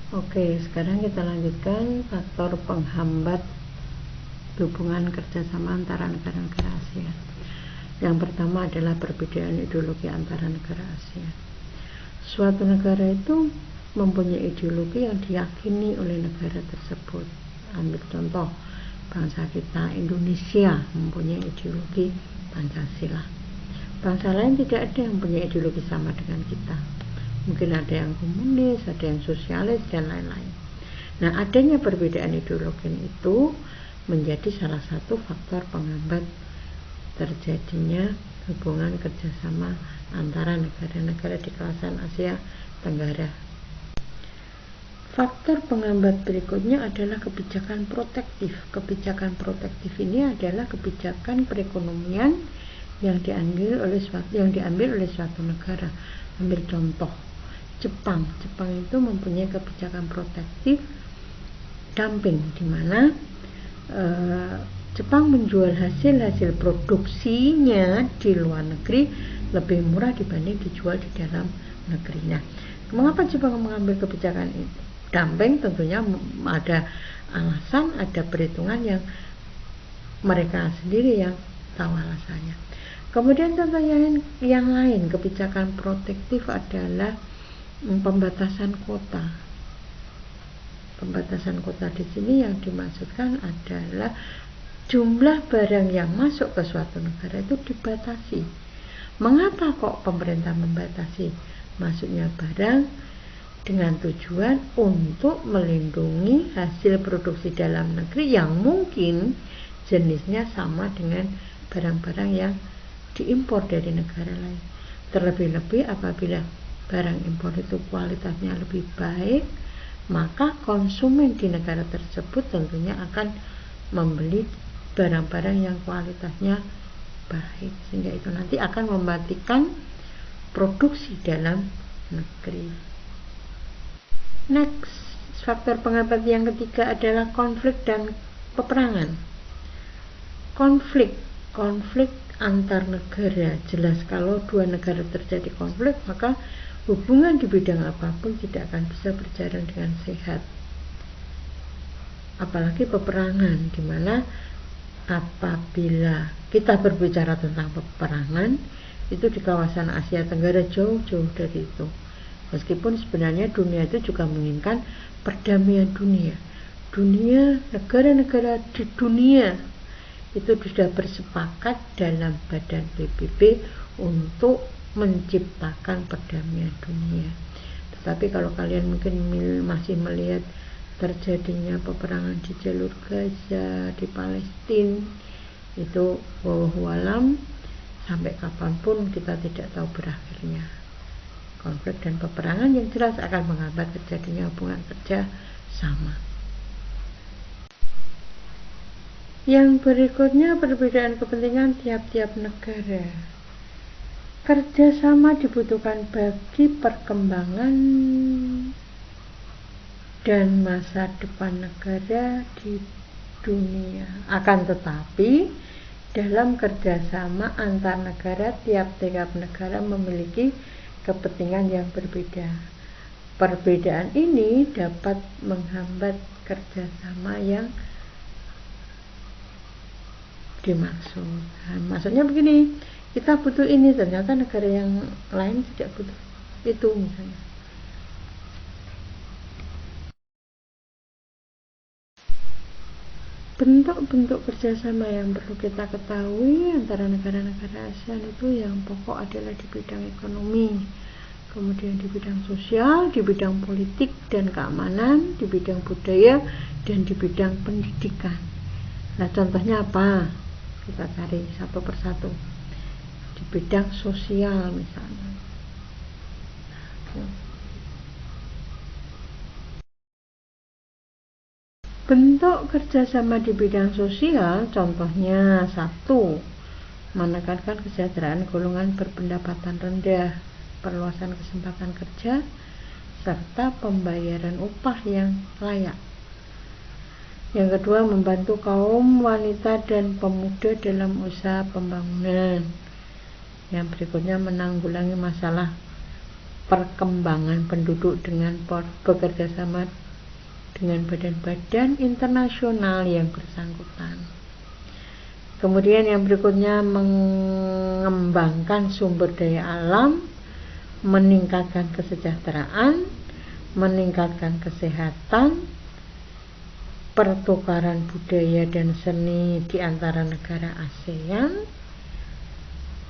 Oke, sekarang kita lanjutkan faktor penghambat hubungan kerjasama antara negara-negara ASEAN. Yang pertama adalah perbedaan ideologi antara negara ASEAN. Suatu negara itu mempunyai ideologi yang diyakini oleh negara tersebut. Ambil contoh, bangsa kita Indonesia mempunyai ideologi Pancasila. Bangsa lain tidak ada yang punya ideologi sama dengan kita. Mungkin ada yang komunis, ada yang sosialis, dan lain-lain. Nah, adanya perbedaan ideologi itu menjadi salah satu faktor penghambat terjadinya hubungan kerjasama antara negara-negara di kawasan Asia Tenggara. Faktor penghambat berikutnya adalah kebijakan protektif. Kebijakan protektif ini adalah kebijakan perekonomian yang diambil oleh suatu negara. Ambil contoh, Jepang itu mempunyai kebijakan protektif dumping, di mana Jepang menjual hasil produksinya di luar negeri lebih murah dibanding dijual di dalam negeri. Nah, mengapa Jepang mengambil kebijakan itu? Dumping tentunya ada alasan, ada perhitungan yang mereka sendiri yang tahu alasannya. Kemudian contoh yang lain kebijakan protektif adalah pembatasan kota. Pembatasan kota di sini yang dimaksudkan adalah jumlah barang yang masuk ke suatu negara itu dibatasi. Mengapa kok pemerintah membatasi masuknya barang? Dengan tujuan untuk melindungi hasil produksi dalam negeri yang mungkin jenisnya sama dengan barang-barang yang diimpor dari negara lain. Terlebih-lebih apabila barang impor itu kualitasnya lebih baik, maka konsumen di negara tersebut tentunya akan membeli barang-barang yang kualitasnya baik, sehingga itu nanti akan mematikan produksi dalam negeri. Next, faktor penghambat yang ketiga adalah konflik dan peperangan. Konflik antar negara. Jelas kalau dua negara terjadi konflik, maka hubungan di bidang apapun tidak akan bisa berjalan dengan sehat. Apalagi peperangan, di mana apabila kita berbicara tentang peperangan, itu di kawasan Asia Tenggara jauh-jauh dari itu. Meskipun sebenarnya dunia itu juga menginginkan perdamaian dunia. Negara-negara di dunia itu sudah bersepakat dalam badan PBB untuk menciptakan perdamaian dunia. Tetapi kalau kalian mungkin masih melihat terjadinya peperangan di jalur Gaza, di Palestina, itu wallahu alam, sampai kapanpun kita tidak tahu berakhirnya. Konflik dan peperangan yang jelas akan menghambat terjadinya hubungan kerja sama. Yang berikutnya perbedaan kepentingan tiap-tiap negara. Kerjasama dibutuhkan bagi perkembangan dan masa depan negara di dunia. Akan tetapi dalam kerjasama antar negara, tiap-tiap negara memiliki kepentingan yang berbeda. Perbedaan ini dapat menghambat kerjasama yang dimaksud. Nah, maksudnya begini, kita butuh ini, ternyata negara yang lain tidak butuh itu misalnya. Bentuk-bentuk kerjasama yang perlu kita ketahui antara negara-negara ASEAN itu yang pokok adalah di bidang ekonomi, kemudian di bidang sosial, di bidang politik dan keamanan, di bidang budaya, dan di bidang pendidikan. Nah, contohnya apa? Kita cari satu persatu. Di bidang sosial misalnya. Bentuk kerjasama di bidang sosial contohnya satu, menekankan kesejahteraan golongan berpendapatan rendah, perluasan kesempatan kerja, serta pembayaran upah yang layak. Yang kedua, membantu kaum wanita dan pemuda dalam usaha pembangunan. Yang berikutnya, menanggulangi masalah perkembangan penduduk dengan bekerja sama dengan badan-badan internasional yang bersangkutan. Kemudian yang berikutnya, mengembangkan sumber daya alam, meningkatkan kesejahteraan, meningkatkan kesehatan, pertukaran budaya dan seni di antara negara ASEAN,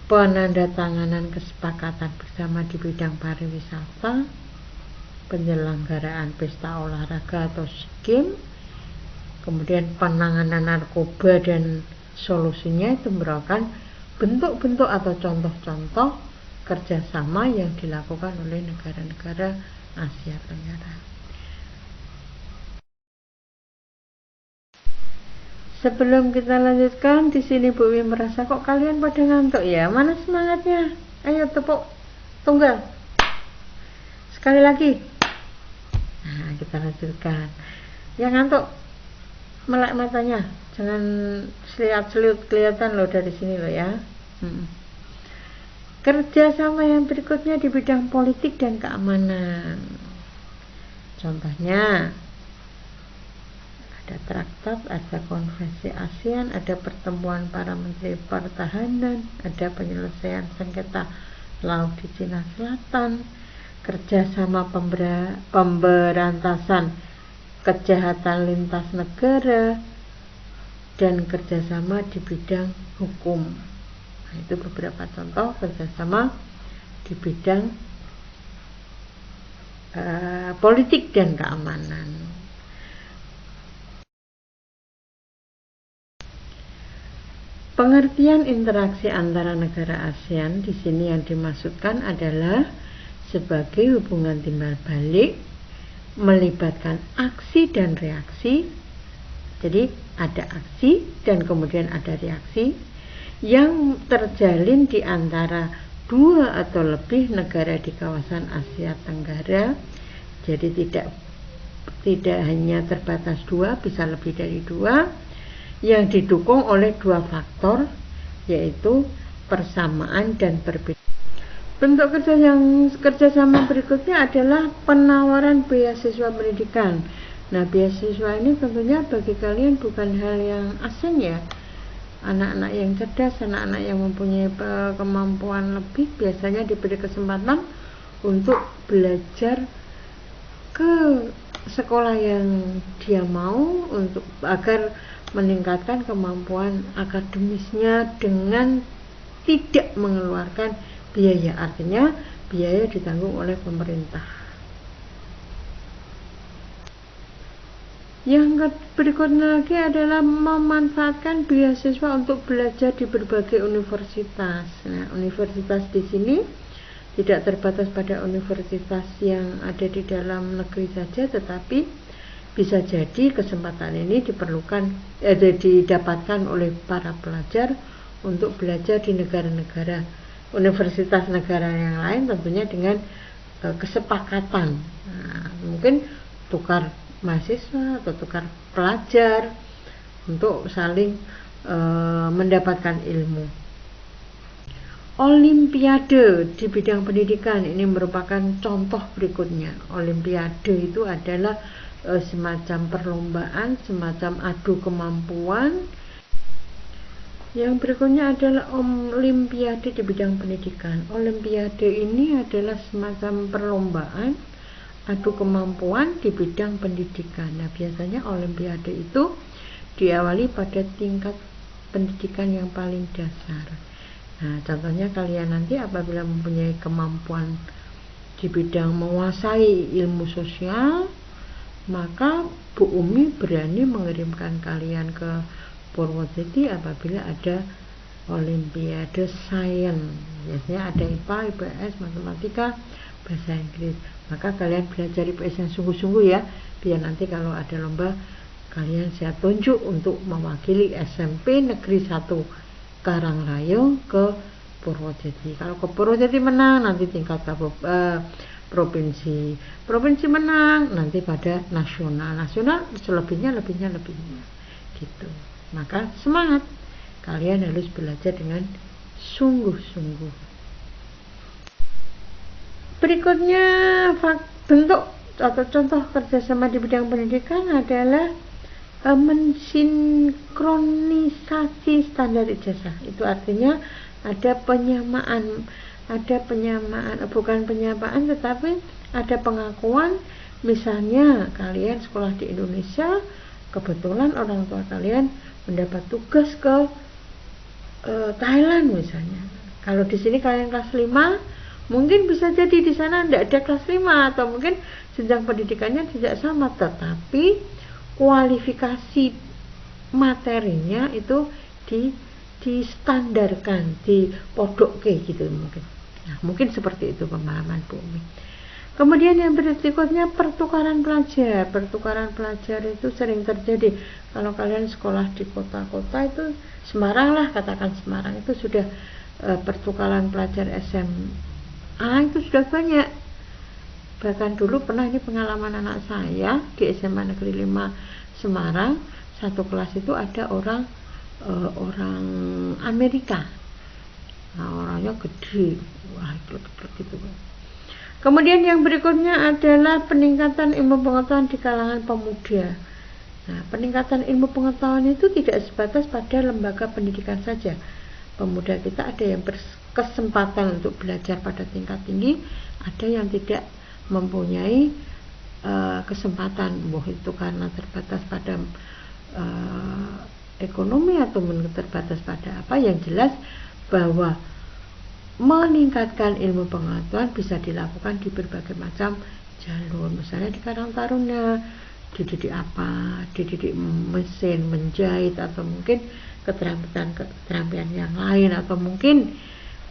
penandatanganan kesepakatan bersama di bidang pariwisata, penyelenggaraan pesta olahraga atau SEA Games, kemudian penanganan narkoba dan solusinya, itu merupakan bentuk-bentuk atau contoh-contoh kerjasama yang dilakukan oleh negara-negara Asia Tenggara. Sebelum kita lanjutkan, di sini Bu Wi merasa kok kalian pada ngantuk ya? Mana semangatnya? Ayo tepuk tunggal. Sekali lagi. Nah, kita lanjutkan. Yang ngantuk, melek matanya. Jangan seliat-seliut kelihatan loh dari sini loh ya. Kerjasama yang berikutnya di bidang politik dan keamanan. Contohnya, ada traktat, ada konvensi ASEAN, ada pertemuan para menteri pertahanan, ada penyelesaian sengketa laut di Cina Selatan, kerjasama pemberantasan kejahatan lintas negara, dan kerjasama di bidang hukum. Nah, itu beberapa contoh kerjasama di bidang politik dan keamanan. Pengertian interaksi antara negara ASEAN di sini yang dimaksudkan adalah sebagai hubungan timbal balik, melibatkan aksi dan reaksi. Jadi ada aksi dan kemudian ada reaksi yang terjalin di antara dua atau lebih negara di kawasan Asia Tenggara. Jadi tidak hanya terbatas dua, bisa lebih dari dua, yang didukung oleh dua faktor, yaitu persamaan dan perbedaan. Bentuk kerjasama berikutnya adalah penawaran beasiswa pendidikan. Nah, beasiswa ini tentunya bagi kalian bukan hal yang asing ya. Anak-anak yang cerdas, anak-anak yang mempunyai kemampuan lebih biasanya diberi kesempatan untuk belajar ke sekolah yang dia mau untuk agar meningkatkan kemampuan akademisnya dengan tidak mengeluarkan biaya, artinya biaya ditanggung oleh pemerintah. Yang berikutnya lagi adalah memanfaatkan beasiswa untuk belajar di berbagai universitas. Nah, universitas di sini tidak terbatas pada universitas yang ada di dalam negeri saja, tetapi bisa jadi kesempatan ini didapatkan oleh para pelajar untuk belajar di negara-negara, universitas negara yang lain, tentunya dengan kesepakatan. Nah, mungkin tukar mahasiswa atau tukar pelajar untuk saling mendapatkan ilmu. Olimpiade di bidang pendidikan ini merupakan contoh berikutnya. Olimpiade itu adalah semacam perlombaan, semacam adu kemampuan. Yang berikutnya adalah olimpiade di bidang pendidikan. Olimpiade ini adalah semacam perlombaan adu kemampuan di bidang pendidikan. Nah, biasanya olimpiade itu diawali pada tingkat pendidikan yang paling dasar. Nah, contohnya kalian nanti apabila mempunyai kemampuan di bidang menguasai ilmu sosial, maka Bu Umi berani mengirimkan kalian ke Purwodadi apabila ada Olimpiade Sains. Biasanya ada IPA, IPS, Matematika, Bahasa Inggris. Maka kalian belajar IPS yang sungguh-sungguh ya, biar nanti kalau ada lomba kalian saya tunjuk untuk mewakili SMP Negeri 1 Karangrayo ke Purwodadi. Kalau ke Purwodadi menang, nanti tingkat provinsi menang, nanti pada nasional selebihnya gitu. Maka semangat, kalian harus belajar dengan sungguh-sungguh. Berikutnya bentuk atau contoh kerjasama di bidang pendidikan adalah mensinkronisasi standar ijazah. Itu artinya ada penyamaan, bukan penyamaan tetapi ada pengakuan. Misalnya kalian sekolah di Indonesia, kebetulan orang tua kalian mendapat tugas ke Thailand misalnya. Kalau di sini kalian kelas 5, mungkin bisa jadi di sana tidak ada kelas 5 atau mungkin jenjang pendidikannya tidak sama, tetapi kualifikasi materinya itu distandarkan, dipodokke gitu mungkin. Nah, mungkin seperti itu pemahaman Bu Umi. Kemudian yang berikutnya pertukaran pelajar. Pertukaran pelajar itu sering terjadi kalau kalian sekolah di kota-kota itu, Semarang lah, katakan Semarang itu sudah pertukaran pelajar SMA itu sudah banyak. Bahkan dulu pernah, ini pengalaman anak saya di SMA Negeri 5 Semarang, satu kelas itu ada orang Amerika. Nah, orangnya gede, wah gitu. Kemudian yang berikutnya adalah peningkatan ilmu pengetahuan di kalangan pemuda. Nah, peningkatan ilmu pengetahuan itu tidak sebatas pada lembaga pendidikan saja. Pemuda kita ada yang berkesempatan untuk belajar pada tingkat tinggi, ada yang tidak mempunyai kesempatan, itu karena terbatas pada ekonomi atau terbatas pada apa. Yang jelas bahwa meningkatkan ilmu pengetahuan bisa dilakukan di berbagai macam jalur. Misalnya di Karang Taruna, dididik apa, dididik mesin, menjahit, atau mungkin keterampilan yang lain, atau mungkin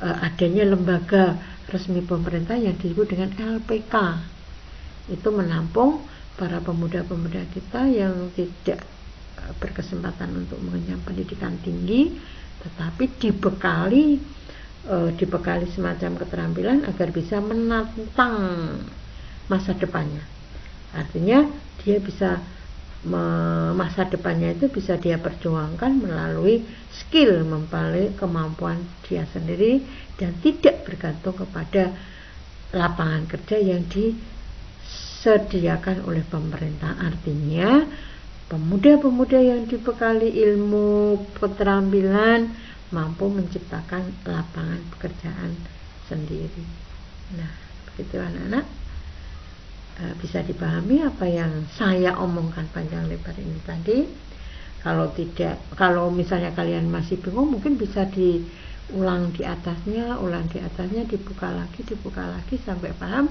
adanya lembaga resmi pemerintah yang disebut dengan LPK. Itu menampung para pemuda-pemuda kita yang tidak berkesempatan untuk mengenyam pendidikan tinggi, tetapi dibekali semacam keterampilan agar bisa menantang masa depannya. Artinya dia bisa masa depannya itu bisa dia perjuangkan melalui skill, melalui kemampuan dia sendiri, dan tidak bergantung kepada lapangan kerja yang disediakan oleh pemerintah. Artinya pemuda-pemuda yang dibekali ilmu keterampilan mampu menciptakan lapangan pekerjaan sendiri. Nah, begitu anak-anak, bisa dipahami apa yang saya omongkan panjang lebar ini tadi. Kalau misalnya kalian masih bingung, mungkin bisa diulang di atasnya, dibuka lagi sampai paham.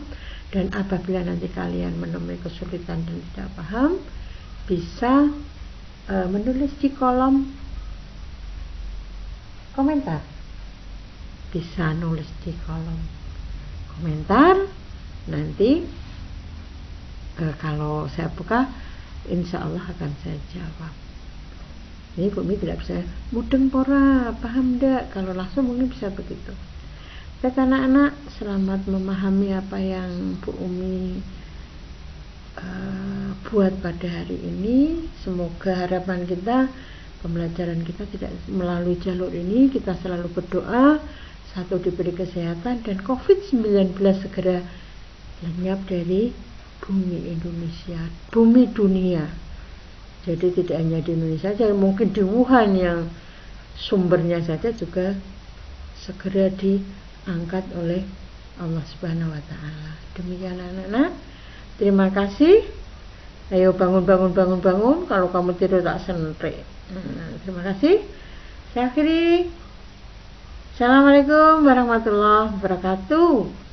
Dan apabila nanti kalian menemui kesulitan dan tidak paham, bisa menulis di kolom komentar. Bisa nulis di kolom komentar. Nanti kalau saya buka, insya Allah akan saya jawab. Ini Bu Mi tidak bisa mudeng pora, paham ndak? Kalau langsung mungkin bisa begitu. Baik anak-anak, selamat memahami apa yang Bu Umi buat pada hari ini. Semoga harapan kita, pembelajaran kita tidak melalui jalur ini. Kita selalu berdoa, satu, diberi kesehatan, dan COVID-19 segera lenyap dari bumi Indonesia, bumi dunia. Jadi tidak hanya di Indonesia saja, mungkin di Wuhan yang sumbernya saja juga segera diangkat oleh Allah Subhanahu wa Ta'ala. Demikian anak-anak, terima kasih. Ayo bangun. Kalau kamu tidur tak sentrik. Terima kasih. Saya akhiri. Assalamualaikum warahmatullahi wabarakatuh.